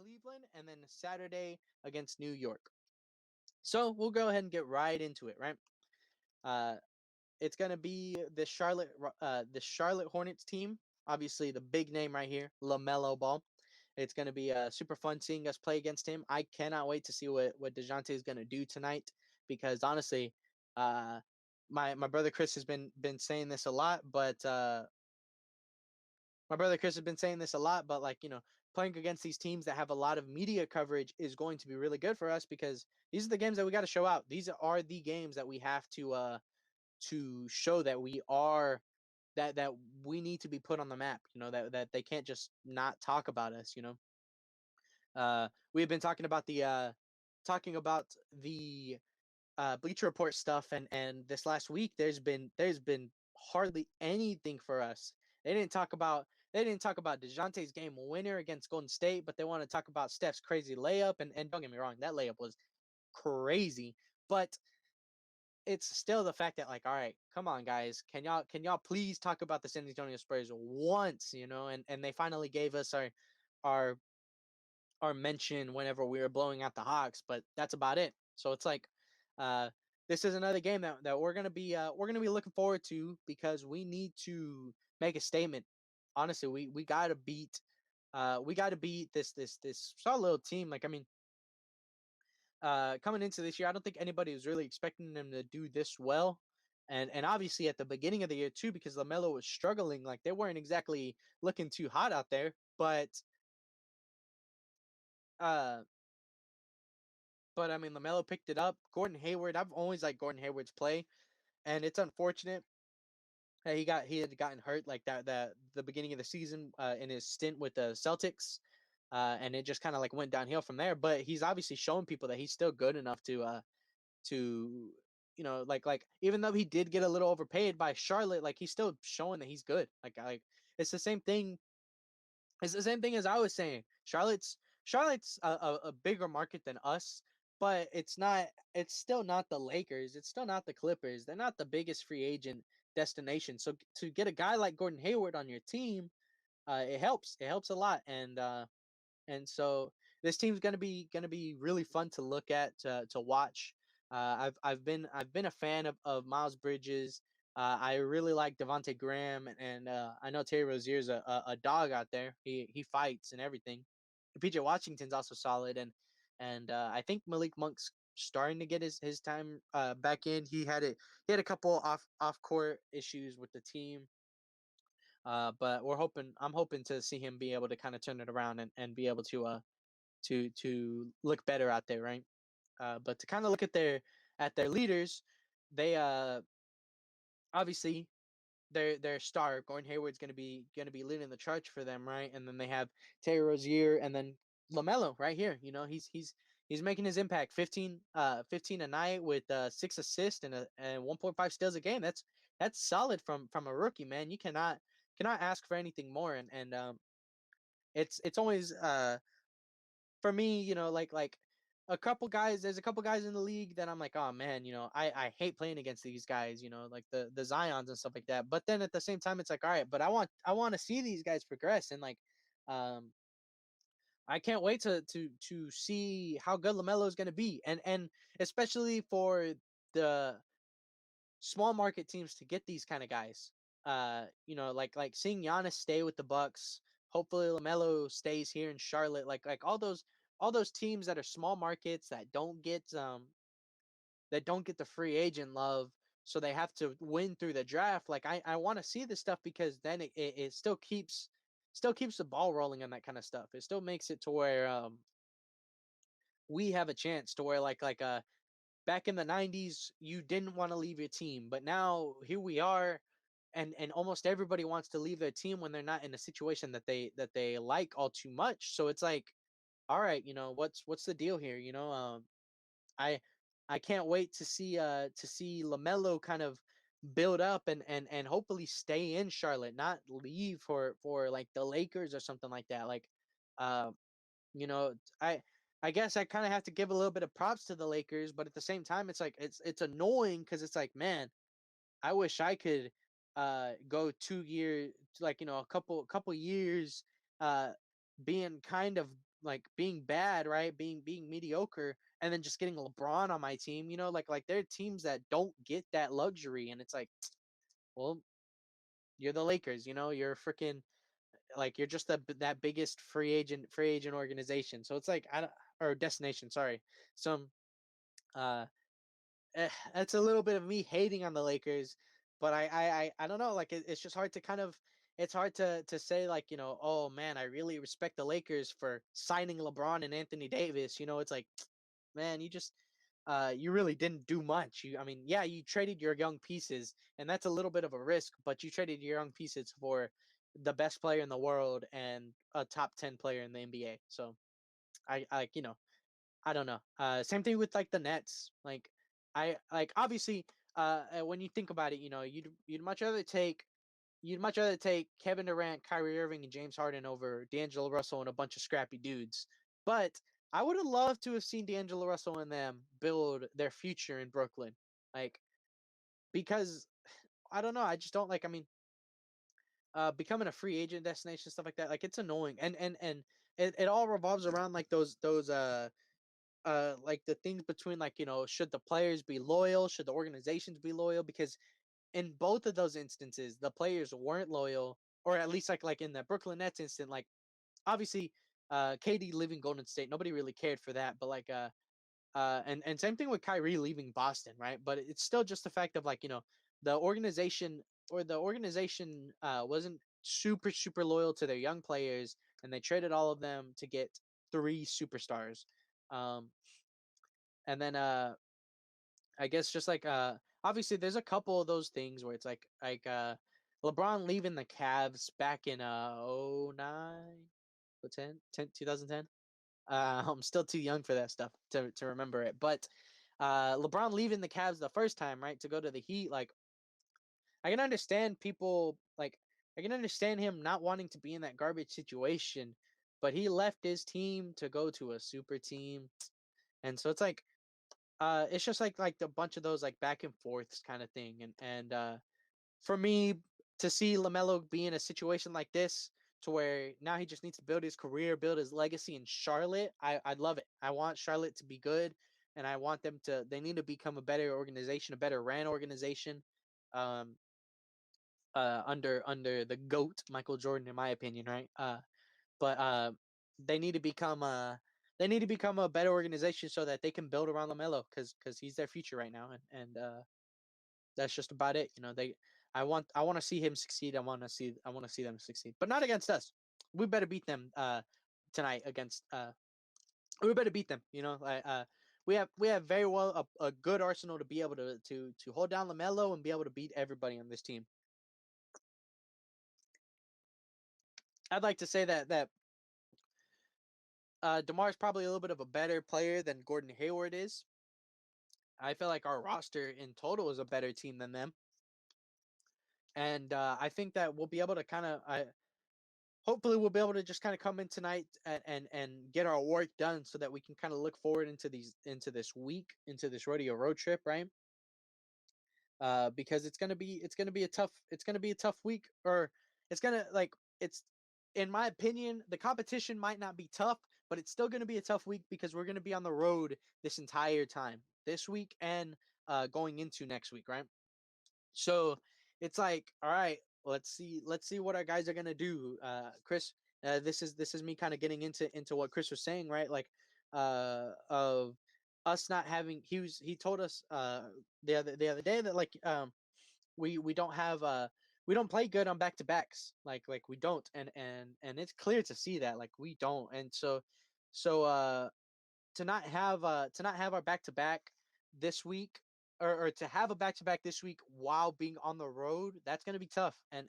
Cleveland, and then Saturday against New York. So we'll go ahead and get right into it, right? Uh, it's gonna be the Charlotte Hornets team. Obviously, the big name right here, LaMelo Ball. It's gonna be super fun seeing us play against him. I cannot wait to see what Dejounte is gonna do tonight because honestly, uh, my brother Chris has been saying this a lot, but my brother Chris has been saying this a lot, but like, playing against these teams that have a lot of media coverage is going to be really good for us because these are the games that we got to show out. These are the games that we have to show that we are that we need to be put on the map. That they can't just not talk about us. We've been talking about the Bleacher Report stuff, and this last week there's been hardly anything for us. They didn't talk about they didn't talk about DeJounte's game winner against Golden State, but they want to talk about Steph's crazy layup. And don't get me wrong, that layup was crazy. But it's still the fact that, like, all right, come on guys, can y'all please talk about the San Antonio Spurs once, and they finally gave us our our mention whenever we were blowing out the Hawks, but that's about it. So it's like, uh, this is another game that we're gonna be looking forward to because we need to make a statement. Honestly, we gotta beat this solid little team. Like, I mean, coming into this year, I don't think anybody was really expecting them to do this well. And obviously at the beginning of the year too, because LaMelo was struggling, like they weren't exactly looking too hot out there. Uh, but I mean, LaMelo picked it up. Gordon Hayward, I've always liked Gordon Hayward's play, and it's unfortunate that he had gotten hurt like that the beginning of the season in his stint with the Celtics, and it just kind of like went downhill from there. But he's obviously showing people that he's still good enough to like even though he did get a little overpaid by Charlotte, like he's still showing that he's good. Like it's the same thing. It's the same thing as I was saying. Charlotte's a bigger market than us, but it's not. It's still not the Lakers. It's still not the Clippers. They're not the biggest free agent destination. So to get a guy like Gordon Hayward on your team, it helps. It helps a lot. And so this team's gonna be really fun to look at, to watch. I've been a fan of Miles Bridges. I really like Devonte Graham, and I know Terry Rozier's a dog out there. He fights and everything. PJ Washington's also solid, and I think Malik Monk's starting to get his time back in. He had a couple off court issues with the team, but I'm hoping to see him be able to kind of turn it around and be able to look better out there, right? But to kind of look at their leaders, they obviously their star Gordon Hayward's gonna be leading the charge for them, right? And then they have Terry Rozier and then LaMelo right here. He's making his impact. 15 a night with 6 assists and 1.5 steals a game. That's solid from a rookie, man. You cannot ask for anything more. And it's always for me, like there's a couple guys in the league that I'm like, oh man, I hate playing against these guys, like the Zions and stuff like that. But then at the same time, it's like, all right, but I want to see these guys progress, and like, um, I can't wait to see how good LaMelo is going to be, and especially for the small market teams to get these kind of guys. Like seeing Giannis stay with the Bucks. Hopefully Lamelo stays here in Charlotte. Like all those teams that are small markets that don't get the free agent love, so they have to win through the draft. Like I want to see this stuff because then it still keeps the ball rolling on that kind of stuff. It still makes it to where we have a chance to where like back in the 90s you didn't want to leave your team, but now here we are, and almost everybody wants to leave their team when they're not in a situation that they like all too much. So it's like, all right, what's the deal here? I I can't wait to see LaMelo kind of build up and hopefully stay in Charlotte, not leave for like the Lakers or something like that. Like, uh, you know, I I guess I kind of have to give a little bit of props to the Lakers, but at the same time, it's like it's annoying because it's like, man, I wish I could go 2 years, like, a couple years, uh being kind of like being bad, right? Being mediocre, and then just getting LeBron on my team. Like there are teams that don't get that luxury, and it's like, well, you're the Lakers. You're freaking like you're just that biggest free agent organization. So it's like I don't, or destination. Sorry. So uh, that's a little bit of me hating on the Lakers, but I don't know. Like it's just hard to kind of it's hard to say like oh man, I really respect the Lakers for signing LeBron and Anthony Davis. It's like man, you really didn't do much. I mean, yeah, you traded your young pieces, and that's a little bit of a risk, but you traded your young pieces for the best player in the world and a top 10 player in the NBA. So I don't know. Same thing with like the Nets. Like I like obviously when you think about it, you'd much rather take Kevin Durant, Kyrie Irving, and James Harden over D'Angelo Russell and a bunch of scrappy dudes. But I would have loved to have seen D'Angelo Russell and them build their future in Brooklyn. Like because I don't know, I just don't like. I mean, becoming a free agent destination, stuff like that. Like it's annoying, and it all revolves around like those like the things between like should the players be loyal, should the organizations be loyal, because in both of those instances the players weren't loyal, or at least like in the Brooklyn Nets instant, like obviously KD leaving Golden State, nobody really cared for that, but like and same thing with Kyrie leaving Boston, right? But it's still just the fact of like the organization wasn't super loyal to their young players, and they traded all of them to get three superstars. um and then I guess just like obviously there's a couple of those things where it's like LeBron leaving the Cavs back in 09 or 2010. I'm still too young for that stuff to remember it, but LeBron leaving the Cavs the first time, right, to go to the Heat, like I can understand people like I can understand him not wanting to be in that garbage situation, but he left his team to go to a super team, and so it's just like a bunch of those like back and forths kind of thing, and for me to see LaMelo be in a situation like this, to where now he just needs to build his career, build his legacy in Charlotte, I'd love it. I want Charlotte to be good, and I want them to. They need to become a better organization, a better ran organization, um, under the goat Michael Jordan, in my opinion, right? But they need to become they need to become a better organization so that they can build around LaMelo, because he's their future right now, and that's just about it. I want to see him succeed. I want to see them succeed, but not against us. We better beat them tonight against we better beat them. We have very well a good arsenal to be able to hold down LaMelo and be able to beat everybody on this team. I'd like to say that DeMar is probably a little bit of a better player than Gordon Hayward is. I feel like our roster in total is a better team than them, and I think that we'll be able to kind of hopefully we'll be able to just kind of come in tonight and get our work done so that we can kind of look forward into this week, into this rodeo road trip, right? Because it's gonna be a tough week, or it's gonna like it's in my opinion, the competition might not be tough, but it's still gonna be a tough week because we're gonna be on the road this entire time, this week and going into next week, right? So it's like, all right, let's see what our guys are gonna do. Chris, this is me kind of getting into what Chris was saying, right? Like, of us not having. He told us the other day that like we don't have we don't play good on back to backs, like we don't, and it's clear to see that like we don't, and so to not have our back to back this week, or to have a back to back this week while being on the road, that's gonna be tough, and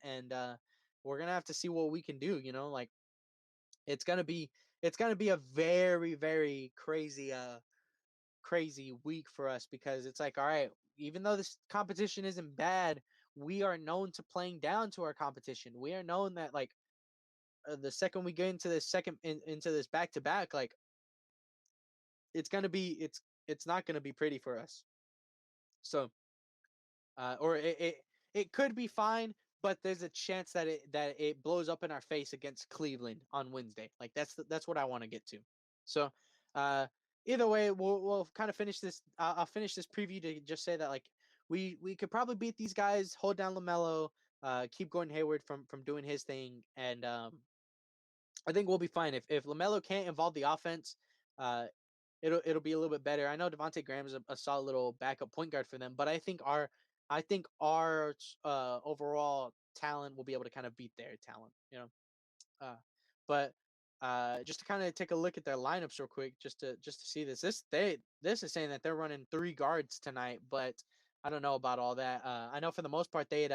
we're gonna have to see what we can do. Like it's gonna be it's gonna be a very crazy week for us, because it's like, all right, even though this competition isn't bad, we are known to playing down to our competition. We are known that like the second we get into this into this back to back, like it's not gonna be pretty for us. So or it could be fine, but there's a chance that it blows up in our face against Cleveland on Wednesday. Like that's what I want to get to. So, uh, either way, we'll kind of finish this. I'll finish this preview to just say that like we could probably beat these guys, hold down LaMelo, keep Gordon Hayward from doing his thing, and I think we'll be fine. If LaMelo can't involve the offense, uh, it'll be a little bit better. I know Devontae Graham is a solid little backup point guard for them, but I think our overall talent will be able to kind of beat their talent, you know. Uh, but just to kind of take a look at their lineups real quick, just to see this is saying that they're running 3 guards tonight, but I don't know about all that. I know for the most part they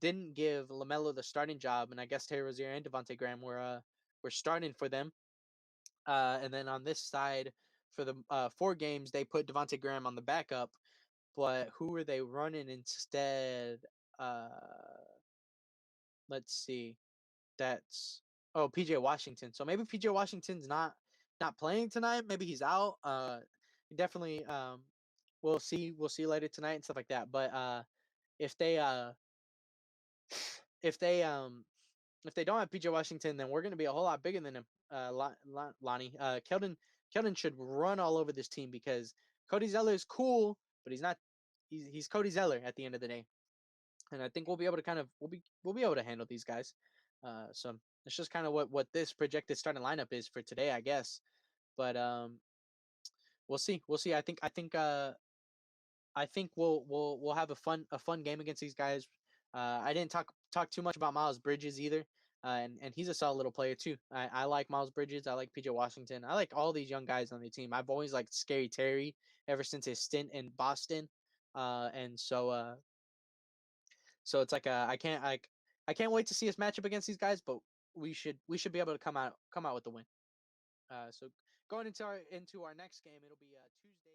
didn't give LaMelo the starting job, and I guess Terry Rozier and Devontae Graham were starting for them. And then on this side, for the 4 games, they put Devontae Graham on the backup. But who were they running instead? Uh, let's see. That's PJ Washington. So maybe PJ Washington's not playing tonight. Maybe he's out. Definitely. We'll see later tonight and stuff like that. But if they if they um if they don't have PJ Washington, then we're going to be a whole lot bigger than him. Lonnie. Keldon should run all over this team because Cody Zeller is cool, but he's not. He's Cody Zeller at the end of the day, and I think we'll be able to we'll be able to handle these guys. So it's just kind of what this projected starting lineup is for today, I guess. But we'll see. I think we'll have a fun game against these guys. I didn't talk too much about Miles Bridges either, and he's a solid little player too. I like Miles Bridges. I like PJ Washington. I like all these young guys on the team. I've always liked Scary Terry ever since his stint in Boston, and so it's like I can't wait to see us match up against these guys. But we should be able to come out with the win. So going into our next game, it'll be Tuesday.